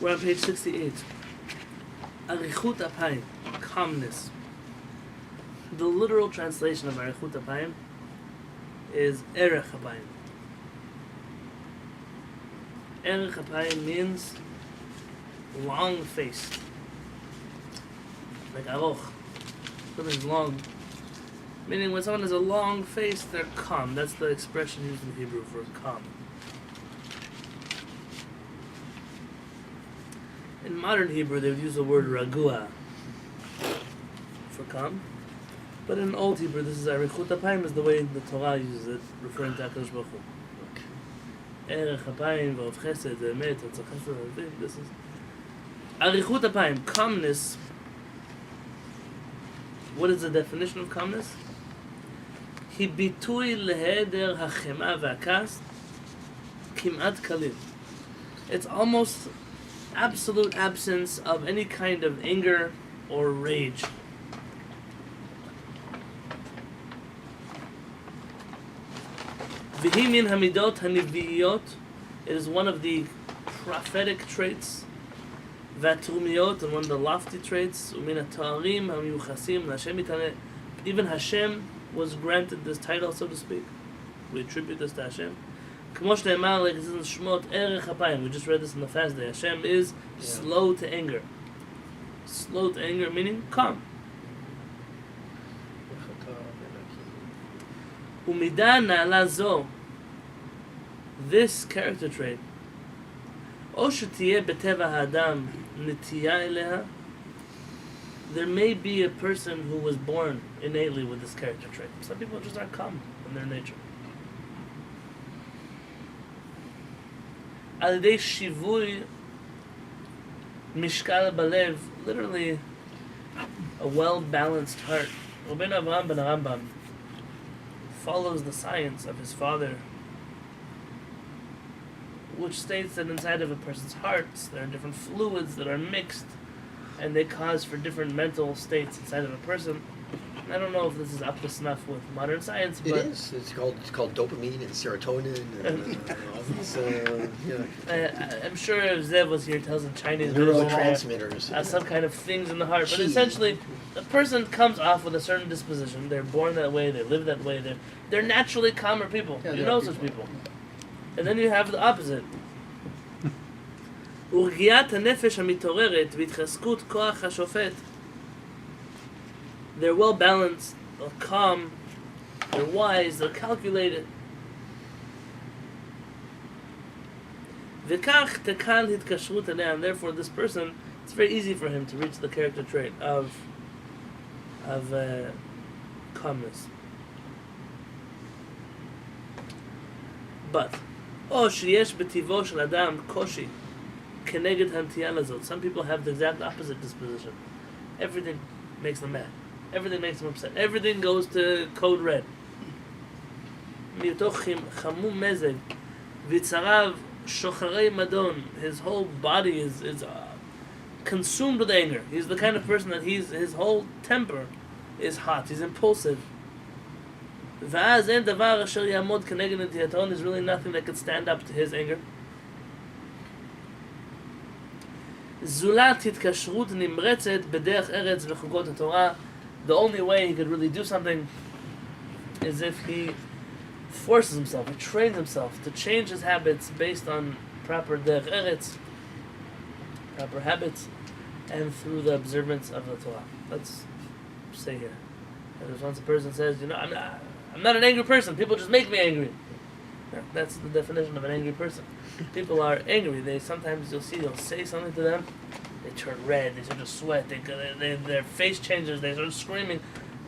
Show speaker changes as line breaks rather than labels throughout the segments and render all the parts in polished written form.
We're on page 68. Arichut apayim, calmness. The literal translation of Arichut apayim is Erech apayim. Erech apayim means long-faced. Like aroch. Something's long. Meaning when someone has a long face, they're calm. That's the expression used in Hebrew for calm. In modern Hebrew, they would use the word ragua for calm. But in Old Hebrew, this is Arichut apayim is the way the Torah uses it, referring to HaKadosh Baruch Hu. Erech apayim, v'ov chesed, emet, tzach chesed, this is... Arichut apayim, calmness. What is the definition of calmness? Hi bitui leheder hachema v'akas kim'at kalil. It's almost absolute absence of any kind of anger or rage. V'hi min hamidot haniviyot. It is one of the prophetic traits. V'atrumiyot, and one of the lofty traits. U'min ha'ta'arim ha'miyuchasim l'Hashem yitaneh. Even Hashem was granted this title, so to speak. We attribute this to Hashem. K'mo shneimar, like it says in Shmot, Erech apayim. We just read this in the fast day. Hashem is slow to anger. Slow to anger meaning calm. U'midah na'ala zo. This character trait. O shetiyeh b'teva ha'adam nitiyah eleha. There may be a person who was born innately with this character trait. Some people just aren't calm in their nature. Al yedei shivui mishkal balev, literally a well-balanced heart. Rabbeinu Avraham ben Rambam follows the science of his father, which states that inside of a person's hearts there are different fluids that are mixed, and they cause for different mental states inside of a person. I don't know if this is up to snuff with modern science, but...
It is. It's called dopamine and serotonin and all these,
I'm sure if Zev was here, tells in Chinese...
neurotransmitters.
Some kind of things in the heart. But essentially, a person comes off with a certain disposition. They're born that way, they live that way. They're naturally calmer people. You know such people. And then you have the opposite. ורגיעת הנפש המתעוררת והתחזקות כוח השופט. They're well balanced, they're calm, they're wise, they're calculated. וכך תקל התקשרות אליה, and therefore this person, it's very easy for him to reach the character trait of calmness. But, או שיש בטבעו של אדם קושי כנגד הנטייה לזאת. Some people have the exact opposite disposition. Everything makes them mad. Everything makes them upset. Everything goes to code red. מהיותו חמום מזג ויצריו שוחרי מדון. His whole body is consumed with anger. He's the kind of person that his whole temper is hot. He's impulsive. ואז אין דבר אשר יעמוד כנגד נטייתו. There's really nothing that could stand up to his anger. זולת התקשרות נמרצת בדרך ארץ וחוקות התורה. The only way he could really do something is if he forces himself, he trains himself to change his habits based on proper derech eretz, proper habits, and through the observance of the Torah. Let's say here. And once a person says, I'm not an angry person, people just make me angry. That's the definition of an angry person. People are angry. Sometimes you'll say something to them, they turn red, they start to sweat, their face changes, they start screaming.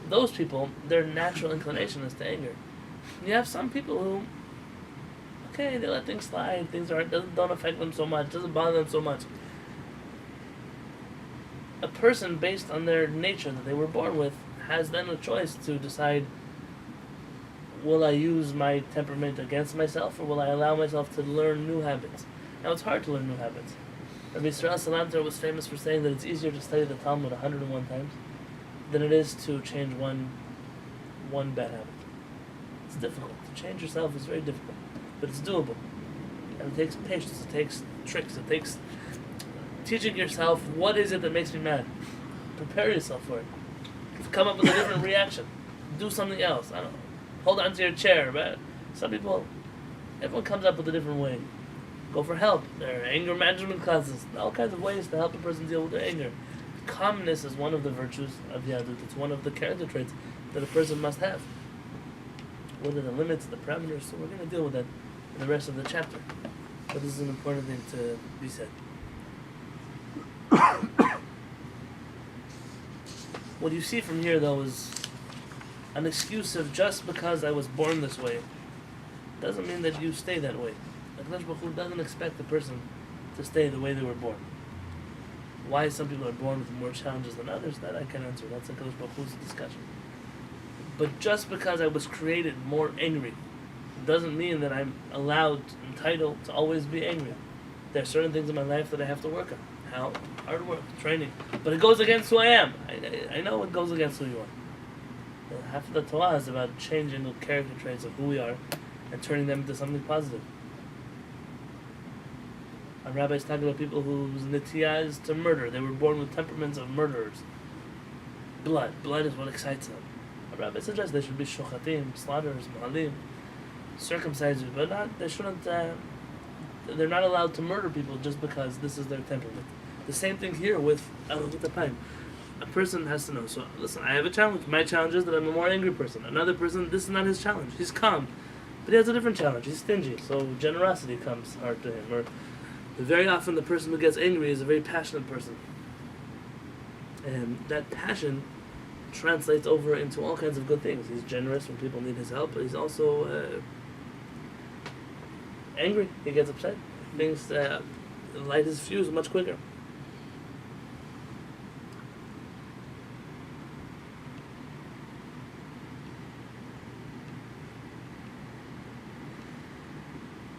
Those people, their natural inclination is to anger. You have some people who, they let things slide, things don't affect them so much, doesn't bother them so much. A person, based on their nature that they were born with, has then a choice to decide, will I use my temperament against myself, or will I allow myself to learn new habits? Now, it's hard to learn new habits. Rabbi Yisrael Salanter was famous for saying that it's easier to study the Talmud 101 times than it is to change one bad habit. It's difficult. To change yourself is very difficult, but it's doable. And it takes patience, it takes tricks, it takes teaching yourself, what is it that makes me mad? Prepare yourself for it. Come up with a different reaction. Do something else. I don't know. Hold on to your chair. But some people, everyone comes up with a different way. Go for help. There are anger management classes. All kinds of ways to help a person deal with their anger. Calmness is one of the virtues of Yadut. It's one of the character traits that a person must have. What are the limits, the parameters? So we're going to deal with that in the rest of the chapter. But this is an important thing to be said. What you see from here, though, is an excuse of just because I was born this way doesn't mean that you stay that way. HaKadosh Baruch Hu doesn't expect the person to stay the way they were born. Why some people are born with more challenges than others, that I can answer. That's HaKadosh Baruch Hu's discussion. But just because I was created more angry doesn't mean that I'm allowed, entitled to always be angry. There are certain things in my life that I have to work on. How? Hard work, training. But it goes against who I am. I know it goes against who you are. Half of the Torah is about changing the character traits of who we are and turning them into something positive. A rabbi is talking about people whose nitiyah is to murder. They were born with temperaments of murderers. Blood. Blood is what excites them. A rabbi suggests they should be shochatim, slaughterers, mahalim, circumcisers, but not. They shouldn't. They're not allowed to murder people just because this is their temperament. The same thing here with Arut. A person has to know. So listen, I have a challenge. My challenge is that I'm a more angry person. Another person, this is not his challenge. He's calm, but he has a different challenge. He's stingy, so generosity comes hard to him. Or very often, the person who gets angry is a very passionate person, and that passion translates over into all kinds of good things. He's generous when people need his help, but he's also angry. He gets upset. Things light his fuse much quicker.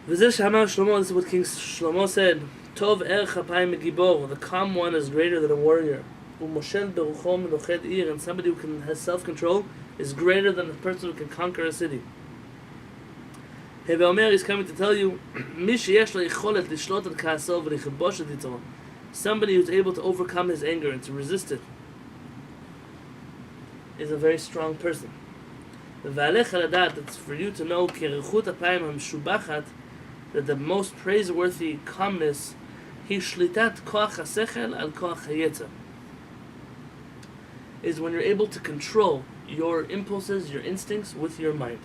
This is what King Shlomo said. Tov chapayim megibor. The calm one is greater than a warrior. U'moshel berucho menoched ir. And somebody who has self-control is greater than a person who can conquer a city. Heve Omer is coming to tell you, Mi sheyesh lo yicholet lishlot al ka'aso v'lichbosh et yitzoro. Somebody who's able to overcome his anger and to resist it is a very strong person. V'alech haladat, it's for you to know ki rechut apayim hamshubachat, that the most praiseworthy calmness, he shlitat koach hasechel al koach hayetzer, is when you're able to control your impulses, your instincts with your mind.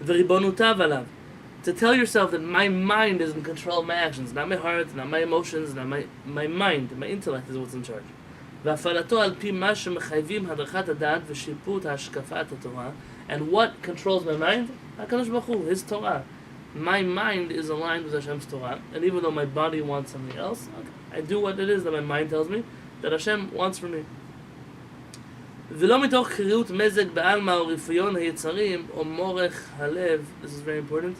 V'ribonutav alav, to tell yourself that my mind is in control of my actions, not my heart, not my emotions, not my mind, my intellect is what's in charge. V'afalato al pi ma shemechayvim hadrachat hadat v'shiput hashkafat haTorah. And what controls my mind? HaKadosh Baruch Hu, His Torah. My mind is aligned with Hashem's Torah, and even though my body wants something else, I do what it is that my mind tells me that Hashem wants for me. ולא מתוך חירות מזג בעלמא או רפיון היצרים או מורך הלב. This is very important.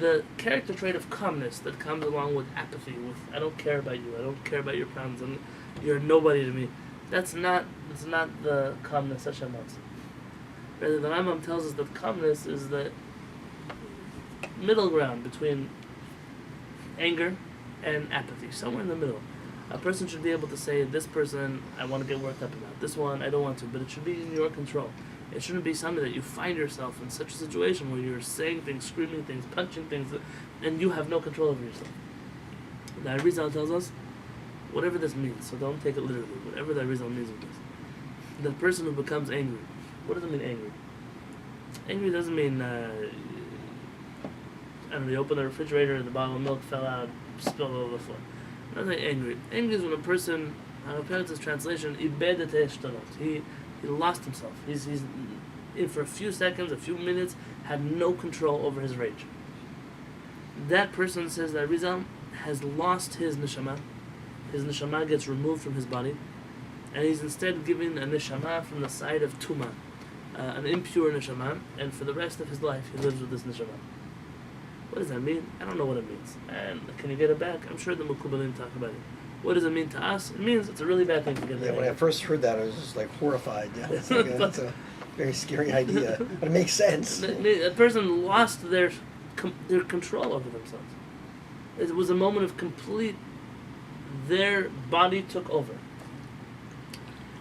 The character trait of calmness that comes along with apathy, with I don't care about you, I don't care about your plans, and you're nobody to me. That's not the calmness Hashem wants. Rather, the Rambam tells us that calmness is the middle ground between anger and apathy, somewhere in the middle. A person should be able to say, this person I want to get worked up about, this one I don't want to, but it should be in your control. It shouldn't be something that you find yourself in such a situation where you're saying things, screaming things, punching things, and you have no control over yourself. The Arizal tells us, whatever this means, so don't take it literally, whatever the Arizal means with this. The person who becomes angry, what does it mean angry? Angry doesn't mean, I don't know, you open the refrigerator, the bottle of milk fell out, spilled all over the floor. Nothing angry. Angry is when a person, Peretz's translation, ibedet hashtalot. He lost himself. He's in for a few seconds, a few minutes, had no control over his rage. That person, says that Rizal, has lost his neshama. His neshama gets removed from his body, and he's instead given a neshama from the side of Tuma, an impure neshama, and for the rest of his life he lives with this neshama. What does that mean? I don't know what it means. And can you get it back? I'm sure the Mukubalim talk about it. What does it mean to us? It means it's a really bad thing to get back.
Yeah, when I first heard that, I was just like horrified. Yeah, it's a very scary idea, but it makes sense.
A person lost their control over themselves. It was a moment of complete their body took over.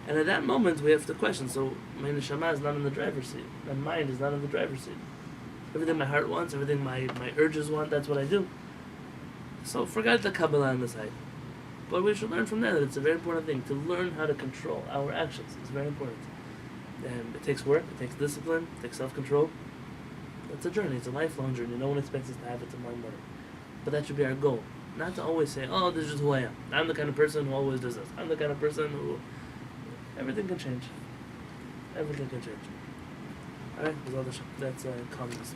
And at that moment, we have to question. So my neshama is not in the driver's seat. My mind is not in the driver's seat. Everything my heart wants, everything my urges want, that's what I do. So forget the Kabbalah on the side. But we should learn from that it's a very important thing to learn how to control our actions. It's very important. And it takes work, it takes discipline, it takes self-control. It's a journey, it's a lifelong journey. No one expects us to have it tomorrow morning. But that should be our goal. Not to always say, oh, this is just who I am. I'm the kind of person who always does this. I'm the kind of person who... Everything can change. Everything can change. Alright, that's calmness.